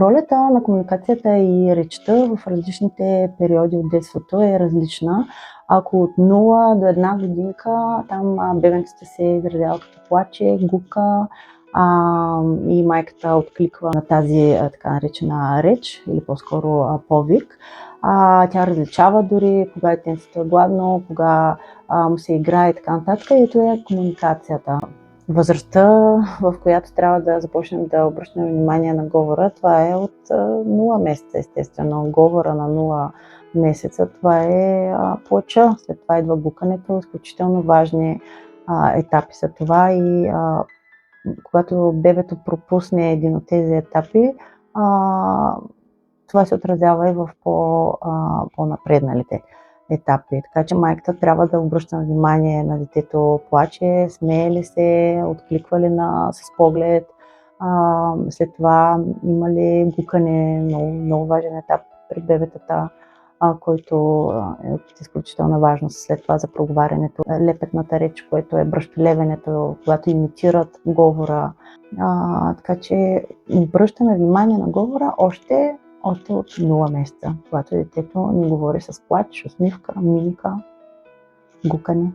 Ролята на комуникацията и речта в различните периоди от детството е различна. Ако от 0 до 1 годинка, там бебенцата се изразява като плаче, гука и майката откликва на тази така наречена реч или по-скоро повик. Тя различава дори кога детенцето е гладно, кога му се играе и така нататък. И ето е комуникацията. Възрастта, в която трябва да започнем да обръщаме внимание на говора, това е от 0 месеца, естествено. Говора на 0 месеца, това е плача, след това идва гукането, изключително важни етапи са това и когато бебето пропусне един от тези етапи, това се отразява и в по-напредналите етапи. Така че майката трябва да обръща внимание на детето, плаче, смее ли се, откликва ли с поглед, след това има ли гукане, много важен етап при бебетата, който е от изключителна важност след това за проговарянето. Лепетната реч, което е бръщолевенето, когато имитират говора. Така че обръщаме внимание на говора още от 0 месеца, когато детето ни говори с плач, усмивка, мимика, гукане.